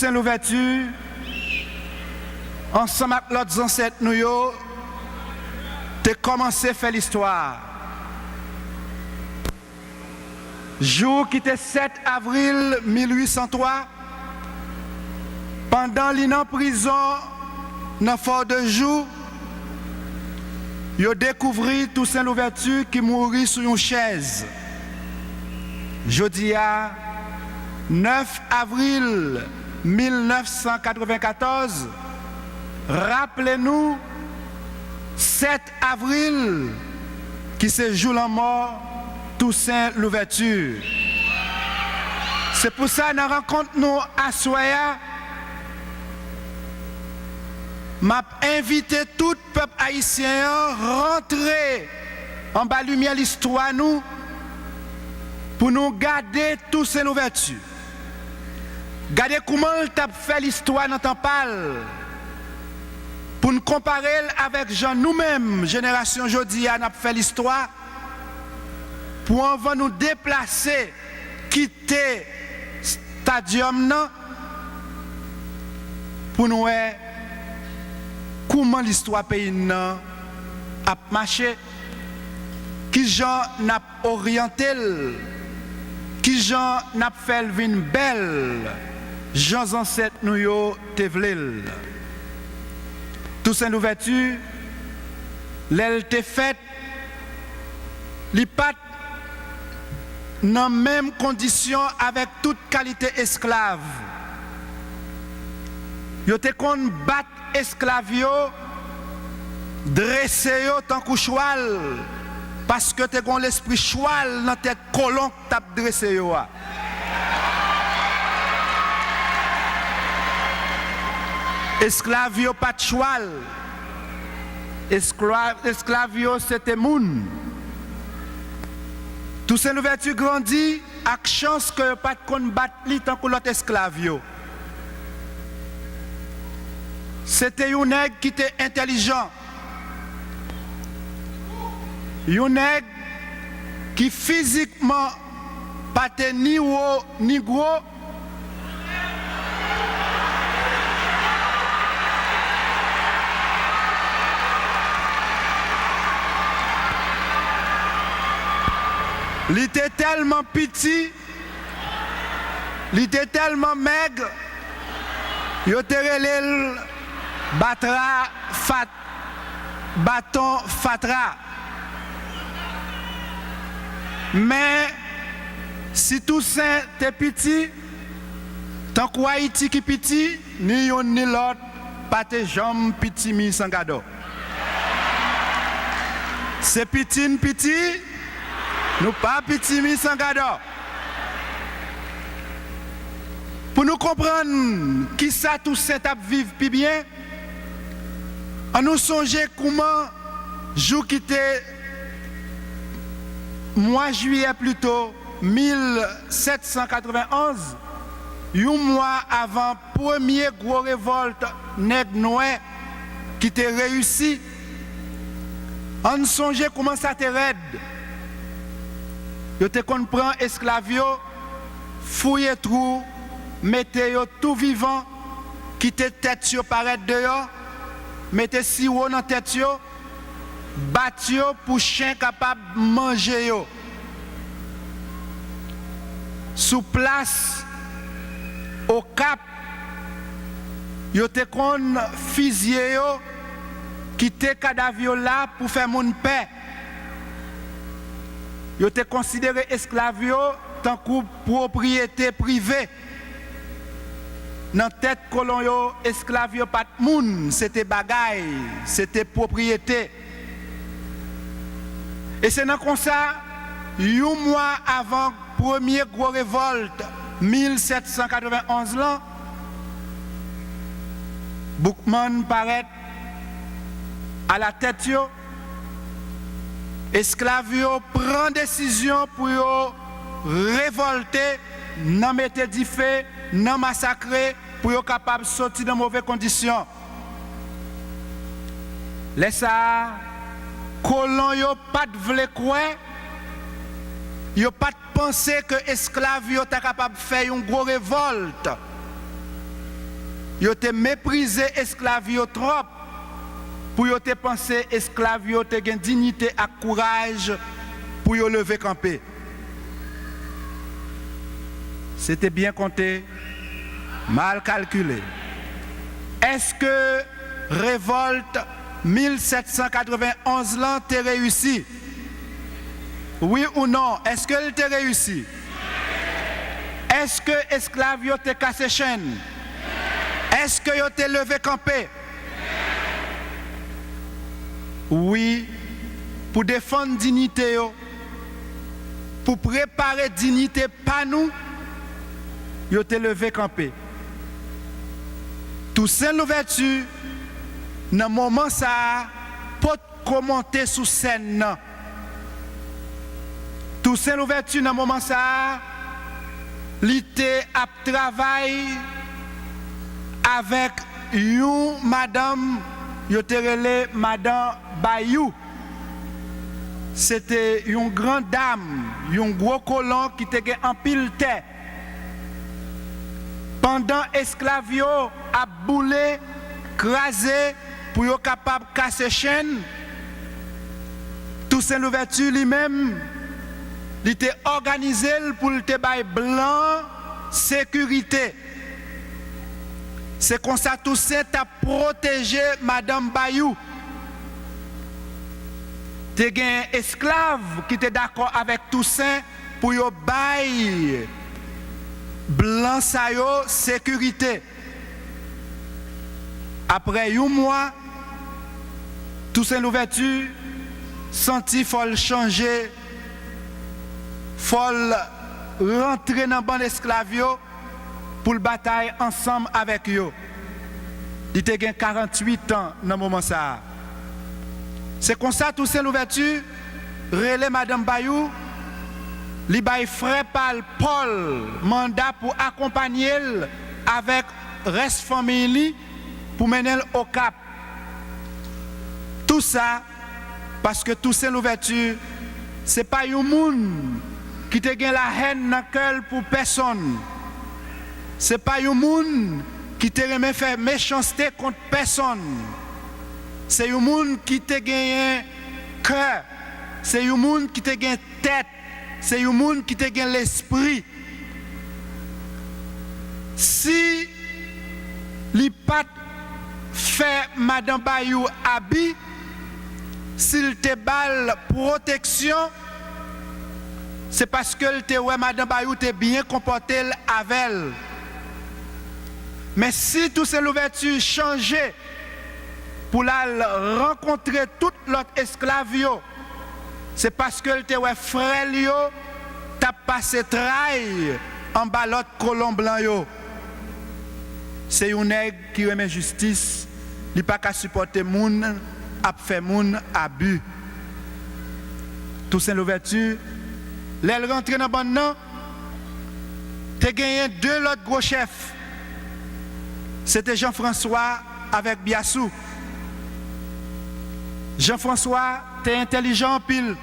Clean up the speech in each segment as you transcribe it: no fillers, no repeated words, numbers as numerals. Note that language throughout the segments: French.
Toussaint Louverture, ensemble avec l'autre ancêtres nous yo, t'es commencé à faire l'histoire. Jour qui était 7 avril 1803, pendant l'île en prison, dans fort de jour, yo découvert Toussaint Louverture qui mourit sur une chaise. Jeudi à 9 avril 1994, rappelez-nous 7 avril qui se joue la mort Toussaint Louverture. C'est pour ça que nous rencontre nous à Soya. M'a invité tout le peuple haïtien à rentrer en bas lumière l'histoire nous pour nous garder Toussaint Louverture. Garder comment il a fait l'histoire dans temps parle. Pour nous comparer avec Jean nous-mêmes, génération aujourd'hui, on a fait l'histoire. Pour on va nous déplacer, quitter stadium non, pour nous voir comment l'histoire pays non a marché, qui Jean n'a orienté, qui Jean n'a fait une belle, Jean ancêtres nous yo te vlel. Toussaint Louverture, l'elle te fait, li pat dans même condition avec toute qualité esclave. Yo te kon bat esclave yo, dressé yo tant que cheval, parce que te kon l'esprit cheval dans tête colon t'a dressé yo. Esclave yo pas de cheval. Esclave yo c'était moun. Toussaint Louverture grandit avec chance que pas de kon battre li tant que l'autre esclave yo. C'était un nègre qui était intelligent. Un nègre qui physiquement pas ni haut ni gros. Il était tellement petit, il était tellement maigre, il était relé batra fat, bâton fatra. Mais si Toussaint était petit, tant qu'Haïti qui petit, ni yon ni l'autre, pas tes jambes petit mi sangado. C'est petit. Nous pas petit mi sangado. Pour nous comprendre qui ça tout ça t'a vivre plus bien, on nous songer comment jour qui était mois juillet plutôt 1791, un mois avant premier gros révolte nègre noir qui était réussi. On nous songer comment ça te raide. Yo te kon prend esclave yo, fouiller trou, mettez yo tout vivant, quitter tête yo paraître dehors, mettez sirop dans tête yo, bat yo pour chien capable manger yo. Sous place au Cap, yo te kon fusiller yo, quitter cadavre yo là pour faire mon paix. Yo te considéré esclave yo tant que propriété privée. Dans tête colon yo, esclave yo pas de moun, c'était bagaille, c'était propriété. Et c'est dans comme ça, un mois avant premier gros révolte 1791 là, Boukman paraît à la tête yo. Esclaves yo prend décision pour yo révolter, non mettre du feu, non massacrer, pour yo capable sortir dans mauvaises conditions. Laisse ça, colon yo pas de vle quoi, yo pas de penser que esclaves yo ta capable faire une grosse révolte. Yo te méprisé esclave yo trop pour yo te penser esclave yo te gen dignité et courage pour yo lever camper. C'était bien compté, mal calculé. Est-ce que révolte 1791 là t'est réussi? Oui ou non? Est-ce qu'elle t'a réussi? Est-ce que esclave yo te cassé chaîne? Est-ce que yo te levé campé? Oui, pour défendre dignité yo, pour préparer dignité pas nous, yo te levé campé. Toussaint Louverture, dans moment ça, peut commenter sous scène. Toussaint Louverture, dans moment ça, l'été a travaillé avec une madame, yo te relé madame Bayou. C'était une grande dame, un gros colon qui te gen en pile terre. Pendant esclave yo a boulé, crasé pour yo capable casser chaîne, Toussaint Louverture lui-même, il était organisé pour le te blanc sécurité. C'est comme ça Toussaint a protégé Madame Bayou. Te gen esclave qui était d'accord avec Toussaint pour yo bail blanc sa yo sécurité. Après un mois, Toussaint Louverture senti faut changer, faut rentrer dans bande esclave pour le bataille ensemble avec eux. Il était 48 ans dans ce moment ça. C'est comme ça Toussaint Louverture relève Madame Bayou, li bay frère Paul mandat pour accompagner avec reste famille pour mener au cap. Tout ça parce que Toussaint Louverture c'est pas un monde qui te gen la haine dans cœur pour personne. C'est pas un monde qui te remet faire méchanceté contre personne. C'est un monde qui te gagne cœur. C'est un monde qui te gagne tête. C'est un monde qui te gagne l'esprit. Si li pat fait Madame Bayou habit, s'il te bal protection, c'est parce que te ouais Madame Bayou te bien comporté avec elle. Mais si Toussaint Louverture changeait pour la rencontrer toute l'autre esclave, c'est parce que te ouais frère yo t'a passé trail en bas l'autre colon blanc yo. C'est un nègre qui remet justice, il pas qu'à supporter moun a fait moun abus. Toussaint Louverture, l'elle rentre dans bon nan, te gagné deux autres gros chefs. C'était Jean-François avec Biassou. Jean-François était intelligent en pile.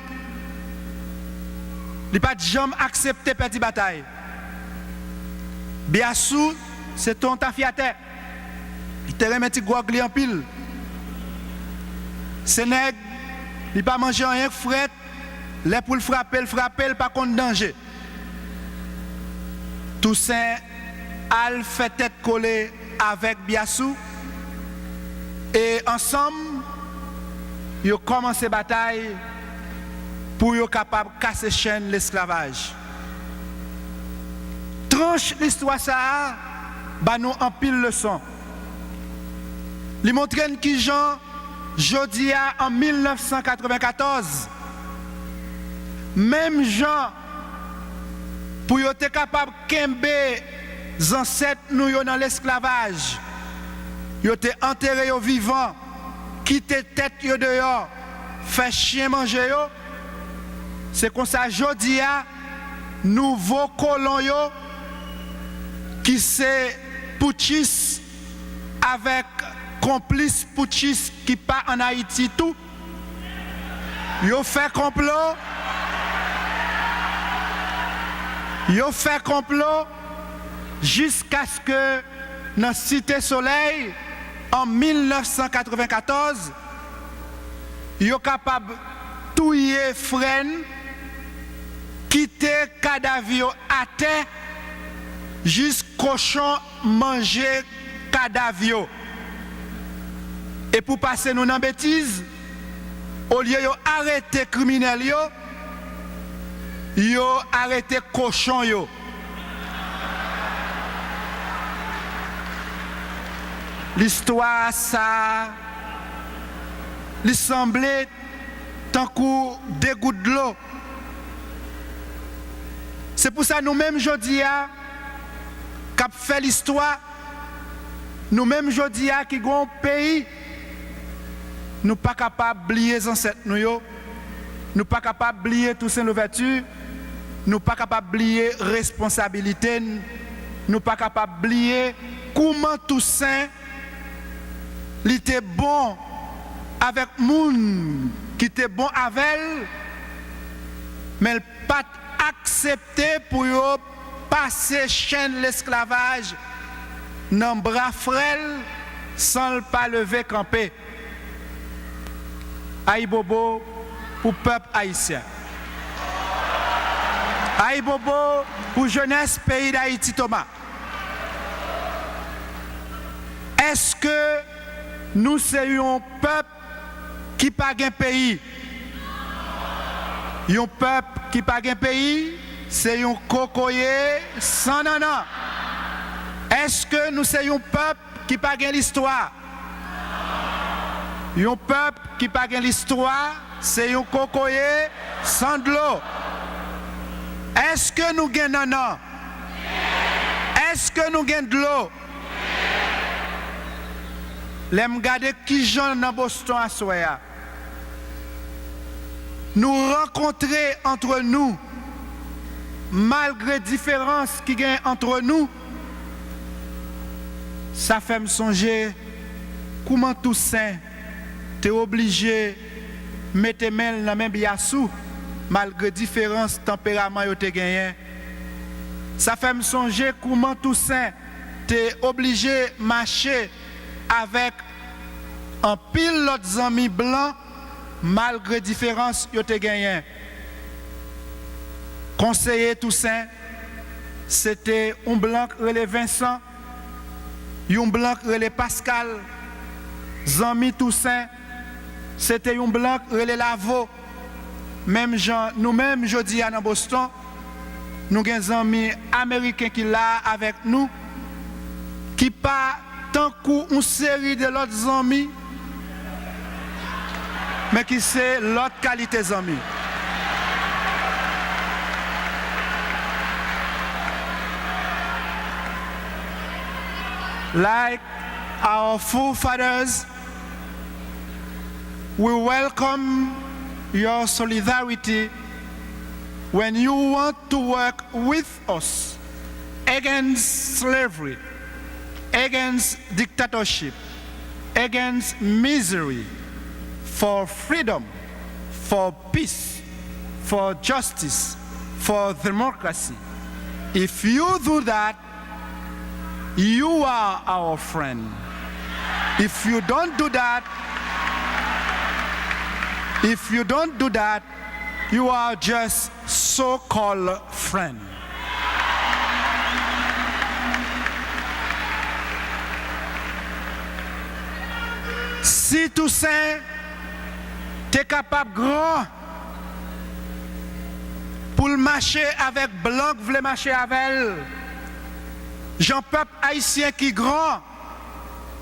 Il n'a pas jamais accepté petite bataille. Biassou, c'est ton tafiateur. Il te remet un petit gogli en pile. Ce nègre, il n'a pas mangé rien que fret. Les pour le frapper, pas contre danger. Toussaint al fait tête collée avec Biassou et ensemble ils ont commencé la bataille pour être capable de casser chaîne l'esclavage. Tranche l'histoire ça ba nous en pile leçon. Li montre qui Jean Jodia en 1994 même Jean pour être capable de kembe ancêtres nous dans l'esclavage, ils ont enterré au vivant, quitté tête yo dehors, fait chien manger yo. C'est comme ça jodia nouveau colon yo qui c'est putschis avec complice putschis qui pas en Haïti tout. Yo fait complot. Yo fait complot jusqu'à ce que dans Cité Soleil en 1994, yo capable touyer freine, quitter cadavre à terre, jusqu'au cochon manger cadavre. Et pour passer nous dans bêtise, au lieu de arrêter criminel yo arrêté cochon yo. L'histoire ça lui semblait tant que des gouttes de l'eau. C'est pour ça nous-mêmes aujourd'hui qui fait l'histoire, nous-mêmes aujourd'hui qui avons un pays, nous ne sommes pas capables d'oublier les ancêtres, nous ne sommes pas capables d'oublier toutes ces ouvertures, nous ne sommes pas capables d'oublier la responsabilité, nous ne sommes pas capables d'oublier comment Toussaint il était bon avec moun qui était bon avec elle, mais il n'a pas accepté pour passer chaîne l'esclavage dans le bras frêle sans le pas lever camper. Aïe bobo pour peuple haïtien. Aïe bobo pour jeunesse pays d'Haïti Thomas. Est-ce que nous sommes un peuple qui n'a pas de pays? Un peuple qui n'a pas de pays, c'est un cocoyer sans nanan. Est-ce que nous sommes un peuple qui n'a pas de l'histoire? Un peuple qui n'a pas de l'histoire, c'est un cocoyer sans de l'eau. Est-ce que nous avons nanan? Est-ce que nous avons de l'eau? L'aime garder qui j'en dans Boston à soya. Nous rencontrer entre nous, malgré différences qui gagnent entre nous, ça fait me songer comment Toussaint t'es obligé de mettre main dans la même biassou, malgré différences tempéraments que tu gagné. Ça fait me songer comment Toussaint t'es obligé de marcher avec un pile d'autres amis blancs malgré différence yo te gagné. Conseiller Toussaint, c'était un blanc relé Vincent, un blanc relé Pascal, Zami Toussaint, c'était un blanc relé Lavo. Même gens, nous-mêmes jeudi à Boston, nous avons des amis américains qui là avec nous, qui pas tant qu'une série de l'autre amis, mais qui c'est l'autre qualité d'amis. Like our forefathers, we welcome your solidarity when you want to work with us against slavery, against dictatorship, against misery, for freedom, for peace, for justice, for democracy. If you do that, you are our friend. If you don't do that, you are just so-called friend. Si Toussaint t'es capable grand pour le marcher avec blanc, vous voulez marcher avec elle. Jean peuple haïtien qui grand,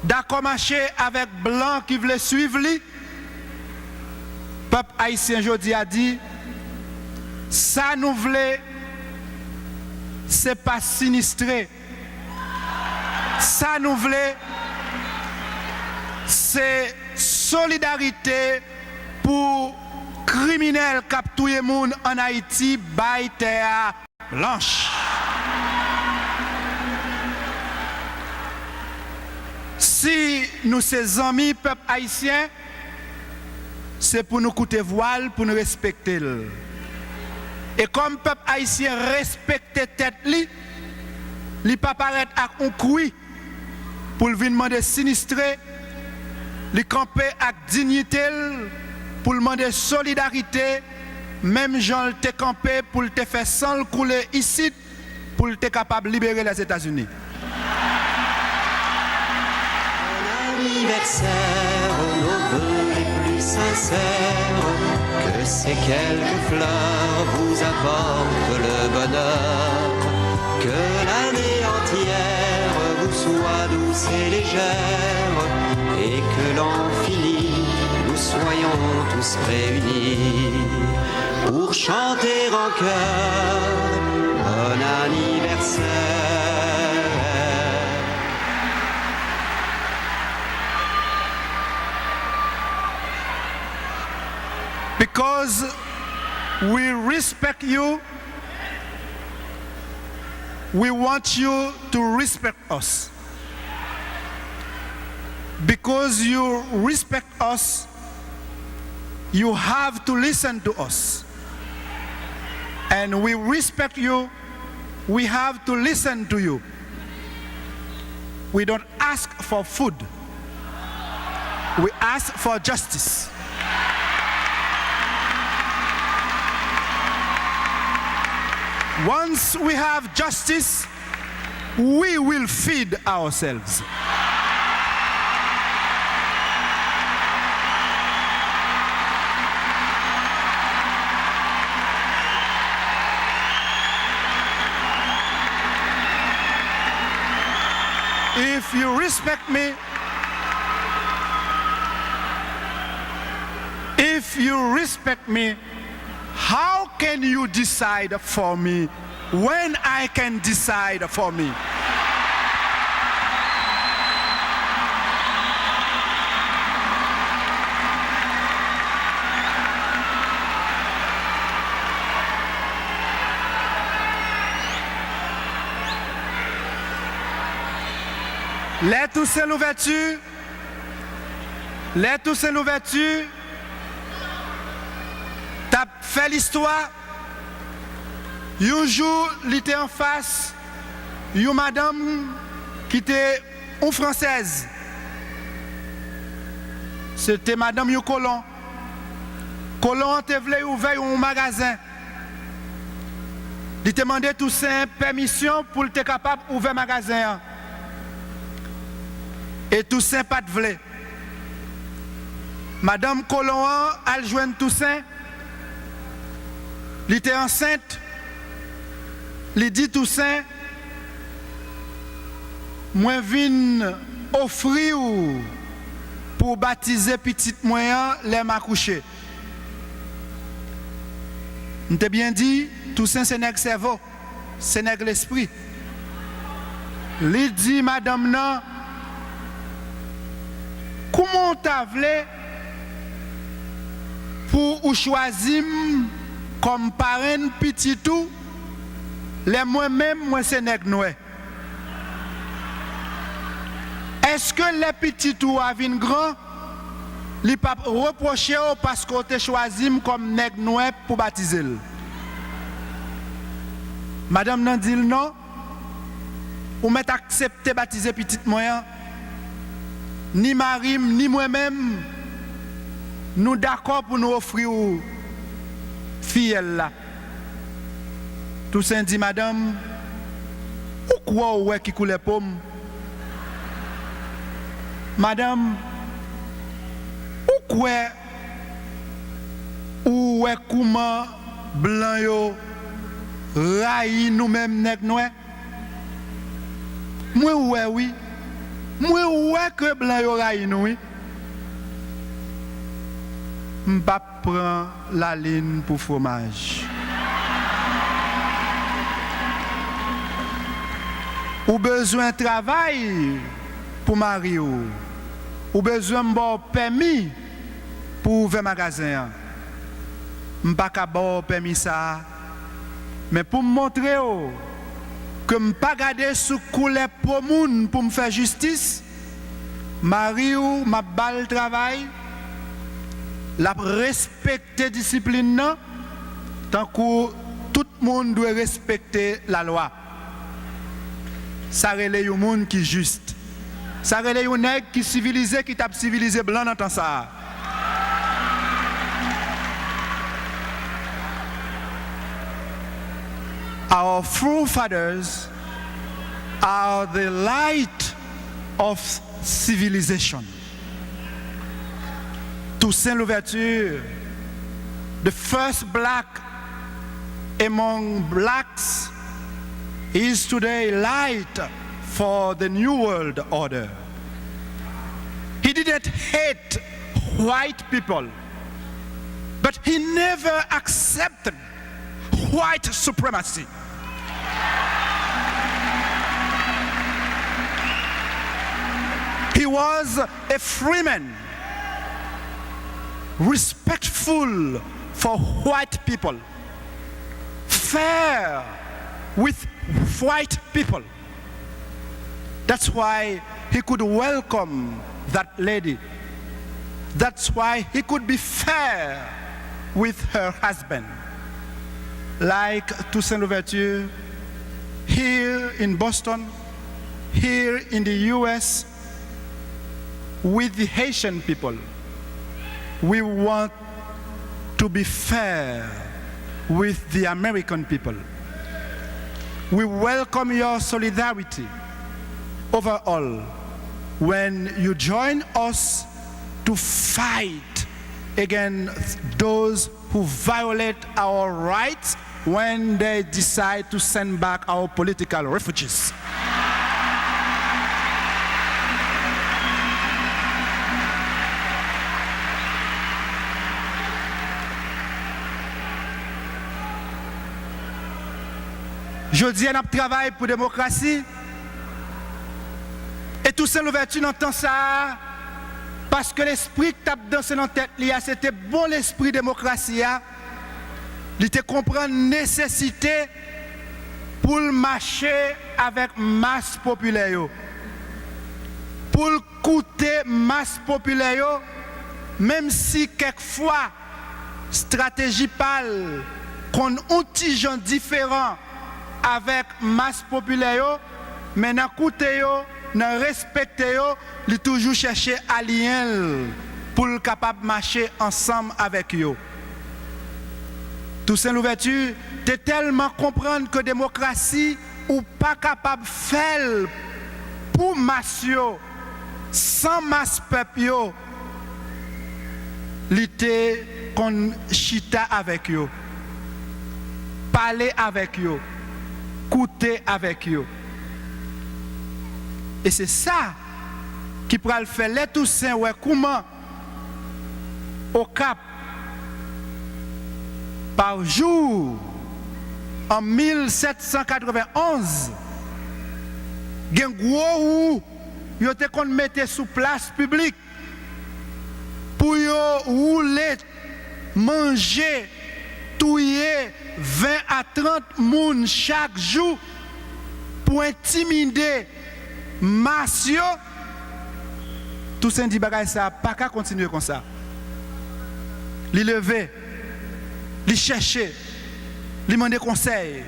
d'accord marcher avec blanc qui voulait suivre lui. Peuple haïtien aujourd'hui a dit, ça nous voulait, c'est pas sinistré. Ça nous voulait, c'est solidarité pour criminels qui tuent les gens en Haïti, by terre blanche. Si nous sommes amis peuple haïtien, c'est pour nous coûter voile, pour nous respecter. Et comme peuple haïtien respecte tête li, il pas paraître à un cri, pour venir demander sinistré, les camper avec dignité, pour demander solidarité, même Jean te campé pour te faire sans le couler ici, pour te capable de libérer les États-Unis. Bon anniversaire, nos vœux les plus sincères, que ces quelques fleurs vous apportent le bonheur, que l'année entière vous soit douce et légère, et que l'an fini, nous soyons tous réunis pour chanter en chœur bon anniversaire. Because we respect you, we want you to respect us. Because you respect us, you have to listen to us. And we respect you, we have to listen to you. We don't ask for food, we ask for justice. Once we have justice, we will feed ourselves. If you respect me, how can you decide for me when I can decide for me? Les Toussaint Louverture, t'as fait l'histoire. Un jour, il était en face, une madame qui était une française. C'était madame yon Colon. Colon te voulait ouvrir un magasin. Il te demandait Toussaint permission pour être capable d'ouvrir un magasin. Et Toussaint pas de vle. Madame Colon a joint Toussaint. Elle était enceinte. Elle dit Toussaint, moi viens offrir pour baptiser petite moyen les m'accoucher. On t'a bien dit, Toussaint c'est nèg cerveau, c'est nèg l'esprit. Elle dit madame non, comment t'as voulu pour choisir comme parrain petit tout, les moi-même, moi c'est nèg noir. Est-ce que les petits tout avin grand, li pas reprocher parce qu'on te choisi comme nèg noir pour baptiser? Madame nan dit non, ou met accepter baptiser petite moyen. Ni Marim, ni moi-même, nous d'accord pour nous offrir fille là. Toussaint dit, madame, ou quoi ouais qui coule pomme? Madame, ou quoi ou ouais comment blanc yo raï nous-mêmes nèg noir? Moi ouais oui. Moi ouais que blanc yo raï nous oui. M'pa prend la ligne pour fromage. Ou besoin de travail pour Mario. Ou besoin de permis pour ouvrir magasin. M'pa ka bon permis ça. Mais pour me montrer que m'pa garder sous couleur pour moun pour me faire justice, Mario m'a bal travail. La respecter discipline non, tant que tout le monde doit respecter la loi. Ça relève un monde qui est juste. Ça relève un nègre qui civilisé, qui tape civilisé blanc dans temps ça. Our forefathers are the light of civilization. Toussaint Louverture, the first black among blacks, is today light for the new world order. He didn't hate white people, but he never accepted white supremacy. He was a free man, respectful for white people, fair with white people. That's why he could welcome that lady. That's why he could be fair with her husband. Like Toussaint Louverture, here in Boston, here in the US, with the Haitian people, we want to be fair with the American people. We welcome your solidarity overall when you join us to fight against those who violate our rights when they decide to send back our political refugees. Je dis à notre travail pour la démocratie. Et Toussaint Louverture entend ça parce que l'esprit qui tape dans sa tête, c'était bon l'esprit démocratie. Il était comprendre la nécessité pour marcher avec masse populaire. Pour coûter masse populaire, même si quelquefois stratégie pâle, qu'on outil gens différents avec masse populaire, mais dans coûter dans respecter il toujours chercher alliés pour le capable marcher ensemble avec eux. Toussaint Louverture t'es tellement comprendre que démocratie ou pas capable faire pour masse sans masse peuple il était qu'on chita avec eux, parler avec eux, coûter avec eux. Et c'est ça qui pourra le faire les Toussaint ouais comment au Cap par jour en 1791 gen gros ou yo te kon mette sous place publique pour yo rouler manger touiller 20 à 30 moun chaque jour pour intimider Massio, Toussaint dit bagay ça pas qu'à continuer comme ça. Li lever, li chercher, li demander conseil.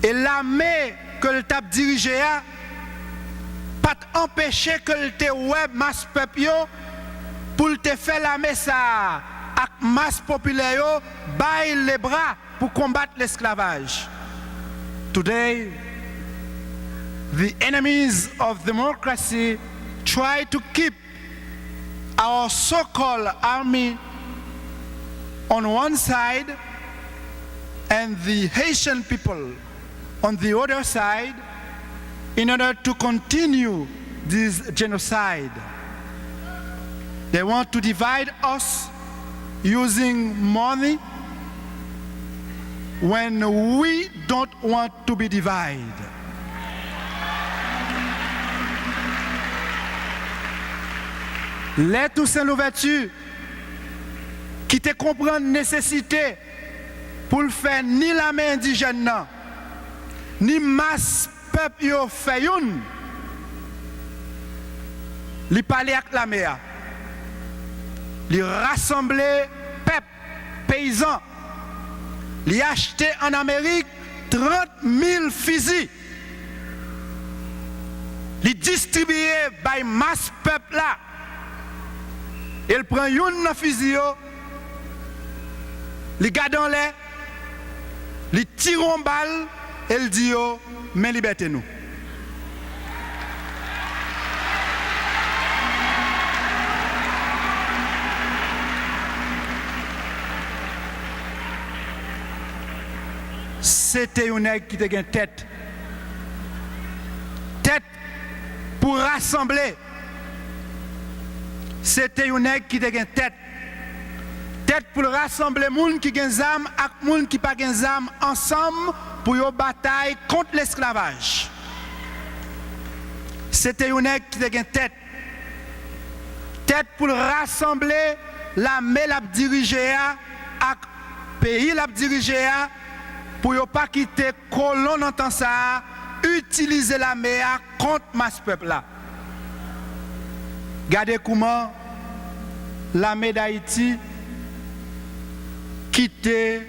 Et l'armée que le tap dirigé a pas empêcher que le te web masse peuple pour te faire l'armée ça avec masse populaire baille les bras pour combattre l'esclavage. Today the enemies of democracy try to keep our so-called army on one side and the Haitian people on the other side in order to continue this genocide. They want to divide us using money when we don't want to be divided. Les Toussaint Louverture qui te comprennent nécessité pour le faire ni la main indigène ni masse peuple yo fait une li parler avec la mer li rassembler peuple paysans li acheter en Amérique 30 000 fusils il distribue par masse peuple là. Il prend une fusil, il garde en l'air, il tire en balle, et il dit mais liberté nous. C'était un nègre qui était une tête. Tête pour rassembler. C'était un nègre qui était une tête. Tête pour rassembler les gens qui ont des armes et les gens qui n'ont pas des armes ensemble pour une bataille contre l'esclavage. C'était un nègre qui était une tête. Tête pour rassembler l'armée la diriger et le pays la diriger pour ne pas quitter colon dans temps ça, utiliser la mer contre masse peuple là. Regardez comment l'armée d'Haïti quitté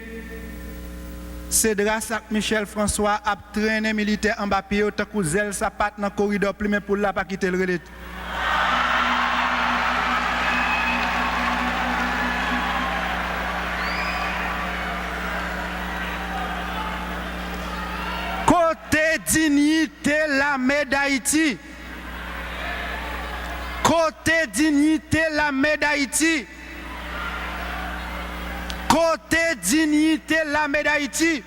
Cédras avec Michel François a traîné militaire en bas pied tant que zèle sa patte dans le corridor plus mais pour là pas quitter le relais. Côté dignité l'armée d'Haïti. Côté dignité l'armée d'Haïti. Côté dignité l'armée d'Haïti.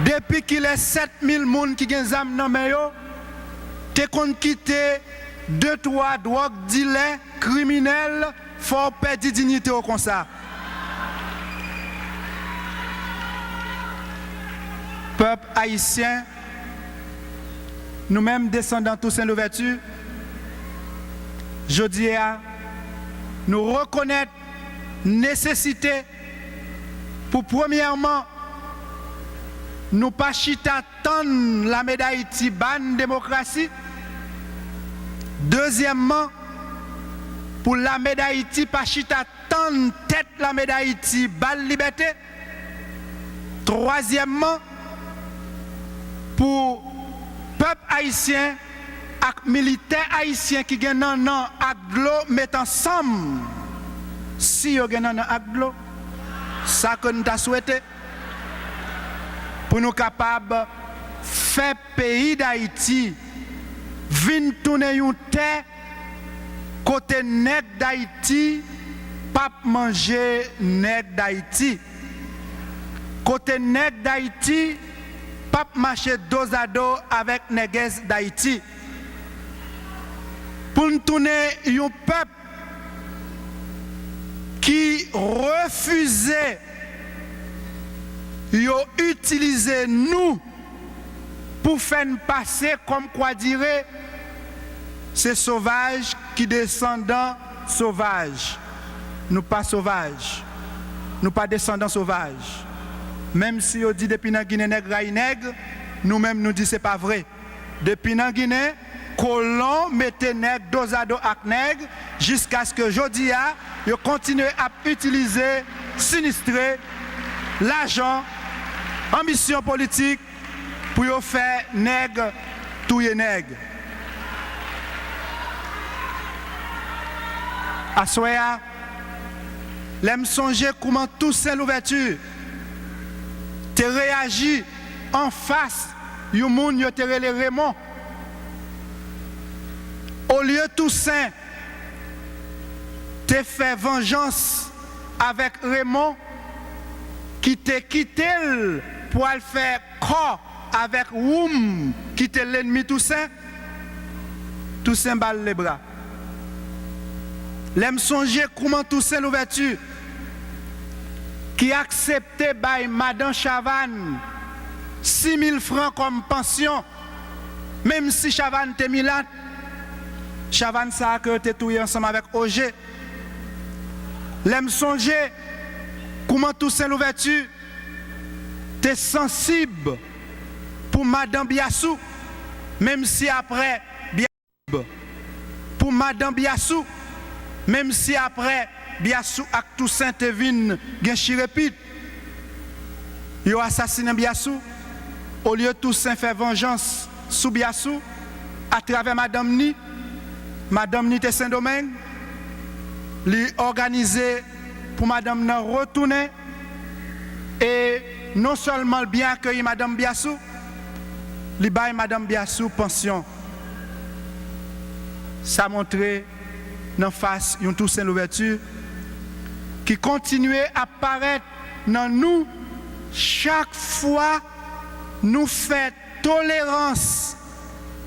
Depuis qu'il est 7000 personnes qui ont des armes dans les mains, tu as quitté 2-3 drogues, dealers, criminels, faut perdre dignité au comme ça. Peuple haïtien, nous-mêmes descendants tous en l'ouverture, je dis à nous reconnaître nécessité pour premièrement nous pas chita tant la médaille d'Haïti ban démocratie. Deuxièmement, pour la médaille d'Haïti pas chita tant tête la médaille d'Haïti ban liberté. Troisièmement, pour peuple haïtien et militaires haïtiens qui gagnent dans aglo mettent ensemble. Si vous gagnent dans aglo, ça que nous avons souhaité pour nous capables de faire pays d'Haïti venir tourner une terre côté nègre d'Haïti, pas manger nègre d'Haïti. Côté nègre d'Haïti, pas marcher dos à dos avec nègres d'Haïti. Pour nous tourner un peuple qui refusait d'utiliser nous pour faire passer comme quoi dirait ces sauvages qui descendants sauvages. Nous pas sauvages. Nous pas descendants sauvages. Même si on dit depuis la Guinée nègre, nous-mêmes nous disons que ce n'est pas vrai. Depuis la Guinée, colons mettaient nègre dos à dos avec nègre jusqu'à ce que aujourd'hui, ils continuent à utiliser, sinistrer l'argent, ambition politique pour faire nègre, touiller nègre. À soya, l'aime songer comment Toussaint l'ouverture te réagi en face du monde qui te relé Raymond. Au lieu Toussaint te fait vengeance avec Raymond qui te quitté pour aller faire corps avec Woum qui était l'ennemi Toussaint. Toussaint balle les bras. L'aime songer comment Toussaint l'ouverture qui acceptait by Madame Chavannes 6 000 francs comme pension, même si Chavannes était Milan, Chavannes ça a que tu tout ensemble avec OG. L'aime songer comment Toussaint l'ouverture t'es sensible pour Madame Biassou, même si après Biassou, pour Madame Biassou, même si après Biassou ak Toussaint te vin gen chirepit, yo assassiné Biassou, au lieu Toussaint fait vengeance Soubiassou, à travers Madame Ni de Saint-Domingue, lui organisé pour Madame Nan retourner et non seulement bien accueillir Madame Biassou, lui baille Madame Biassou pension. Ça montrait dans face une Toussaint l'ouverture qui continuait à apparaître dans nous chaque fois nous fait tolérance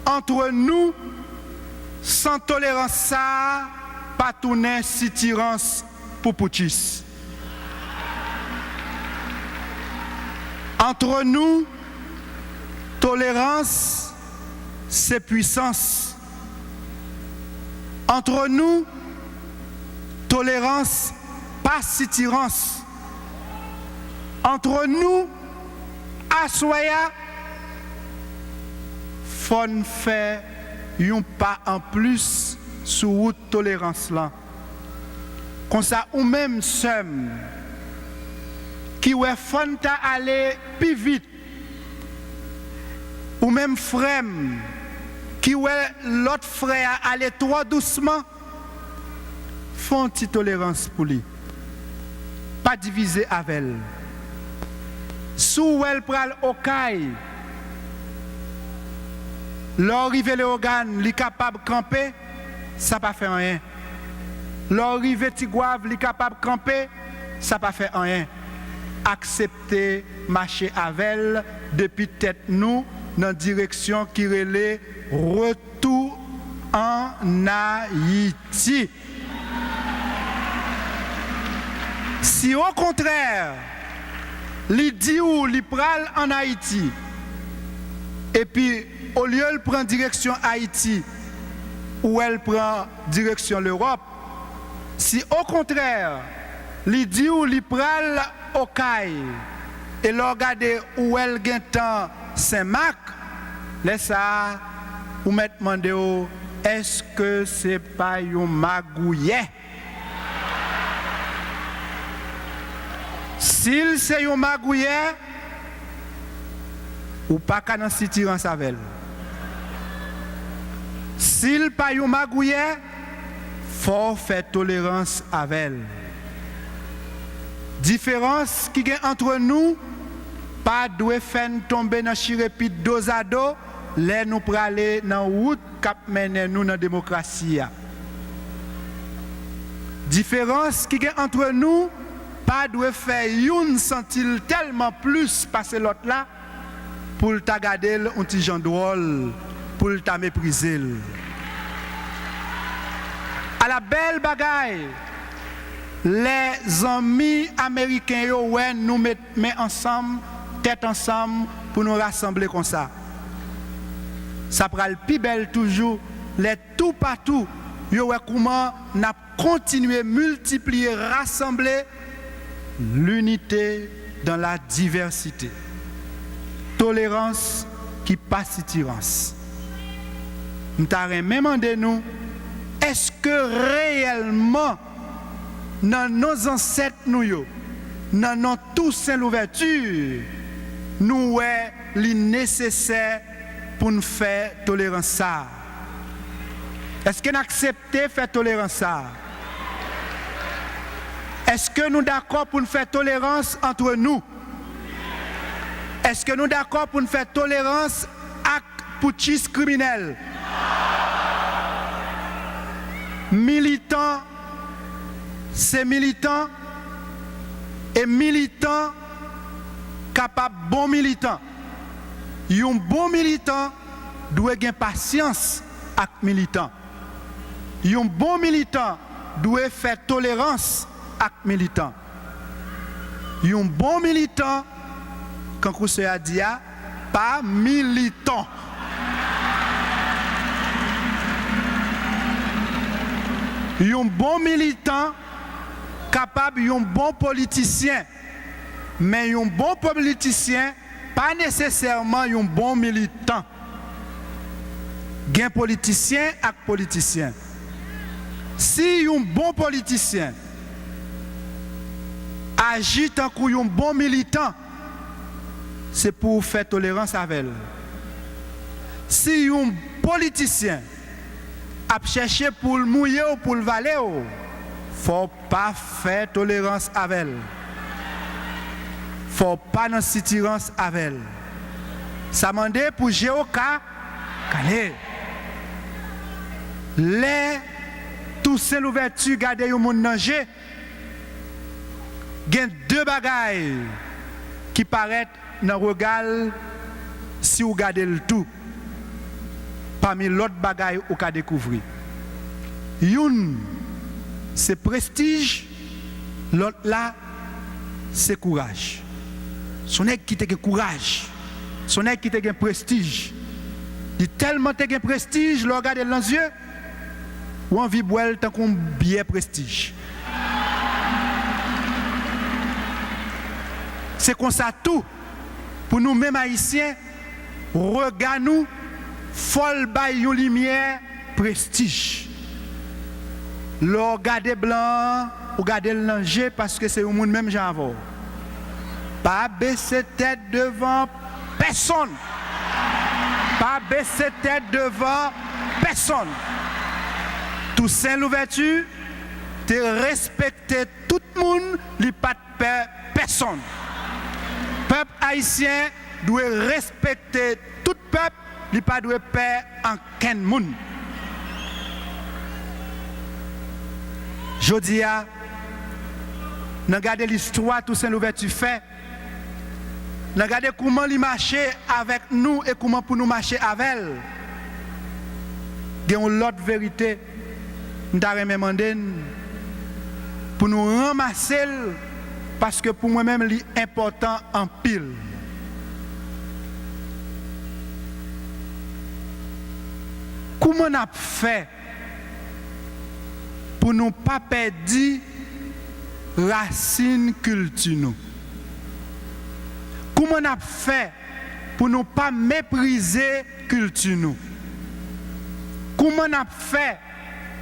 entre nous. Sans tolérance ça pas tourner si tirance pour Pouchis. Entre nous tolérance c'est puissance. Entre nous tolérance pas si tirance. Entre nous assoya fon fait un pas en plus sur route tolérance là. Comme ça ou même seul qui ouais fon ta aller plus vite. Ou même frère qui ouais l'autre frère aller trop doucement. Font une tolérance pour lui. Pas diviser avec elle. Sous elle pral au caille. L'arrivée les organes, li capable de camper, ça pas fait rien. L'arrivée Tigouave, li capable de camper, ça pas fait rien. Accepter marcher avec elle depuis tête nous dans direction qui relève retour en Haïti. Si au contraire, li dit ou li pral en Haïti, et puis au lieu de prendre direction Haïti ou elle prend direction l'Europe, si au contraire, li dit ou li pral au Caille et le regarder où elle gagne temps Saint-Marc, laisse ça ou mettre demander est-ce que c'est pas un magouillet? S'il c'est un magouillet, ou pas qu'à dans si tirant savel. S'il pas un magouillet, faut faire tolérance avec elle. Différence qui est entre nous, pas doit faire tomber dans chirépit dos à dos, les nous praler dans route cap mener nous dans la démocratie. Différence qui est entre nous, pas doit faire une sentir tellement plus passer l'autre là pour ta garder un petit genre drôle, pour ta mépriser. À la belle bagaille, les amis américains ouais, nous mettent ensemble, tête ensemble pour nous rassembler comme ça. Ça prend le plus belle toujours, les tout partout, yo ouais comment n'a continué multiplier, rassembler l'unité dans la diversité. Tolérance qui passe tirance. Nous t'avons même demandé nous, est-ce que réellement dans nos ancêtres nous, dans nos Toussaint l'ouverture, nous est li nécessaire pour nous faire tolérance ça? Est-ce que nous acceptons faire tolérance ça? Est-ce que nous sommes d'accord pour nous faire tolérance entre nous? Est-ce que nous sommes d'accord pour nous faire tolérance à putschis criminels? Militants, c'est militants et militants capables bon militant. Un bon militant doit avoir patience avec militant. Un bon militant doit faire tolérance avec militant. Un bon militant, quand Rousseau a dit, pas militant. Un bon militant capable, un bon politicien. Mais un bon politicien, pas nécessairement un bon militant. Un politicien avec politicien. Si un bon politicien agit en tant qu'un bon militant, c'est pour faire tolérance avec elle. Si un politicien a cherché pour le mouiller ou pour le valer, faut pas faire tolérance avec elle. Faut pas dans sitirance avec elle. Ça mande pour Géoka calé. Les tous ces l'ouverture garder au monde danger. Il y a deux bagailles qui paraissent dans le regard si vous regardez le tout. Parmi l'autre bagaille vous avez découvrir. Une, c'est prestige, l'autre là, c'est courage. Son est qui te courage, son est qui te prestige. Il tellement te prestige, le regarde dans les yeux, ou envie de boire tant qu'on bien prestige. C'est comme ça tout. Pour nous mêmes haïtiens, regardez nous, folle baille une lumière, prestige. Le regarder blanc, regarder le danger parce que c'est au monde même j'en pas baisser tête devant personne. Pas baisser tête devant personne. Toussaint l'ouverture, te respecter tout le monde, il pas de peur personne. Peuple haïtien doit respecter tout peuple, il pas doit peur en quel monde. Je dis à, nous regardons l'histoire, Toussaint l'ouverture fait. Nous regardons comment il marche avec nous et comment pour nous marcher avec elle. Il y a une autre vérité, nous avons demandé pour nous ramasser parce que pour moi-même, c'est important en pile. Comment on a fait pour ne pas perdre racines culture nous? Comment on a fait pour ne pas mépriser culture nous? Comment on a fait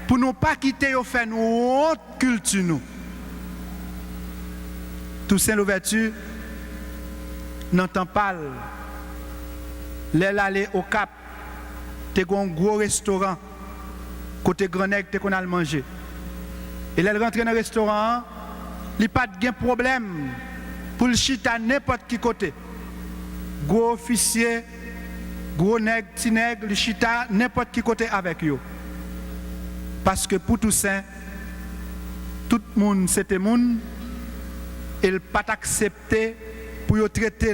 pour ne pas quitter au fait nous autre culture nous? Toussaint l'ouverture n'entend pas l'aller au Cap, tu as un gros restaurant côté Grenègue tu qu'on a manger. Et elle rentre dans le restaurant, il n'y a pas de problème pour le chita n'importe qui côté. Gros officier, gros nègre, petit nègre, le chita n'importe qui côté avec eux. Parce que pour Toussaint, tout le monde c'était monde. Il pas accepté pour traiter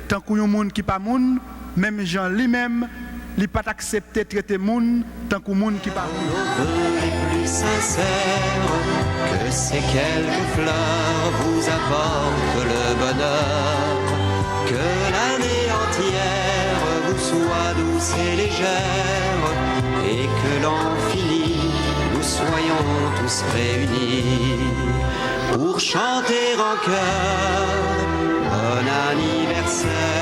tant que un monde qui pas monde, même Jean lui-même, il pas accepté traiter monde tant que monde qui pas monde. Nos vœux les plus sincères, que ces quelques fleurs vous apportent le bonheur, que l'année entière vous soit douce et légère, et que l'an fini nous soyons tous réunis. Pour chanter en chœur, bon anniversaire.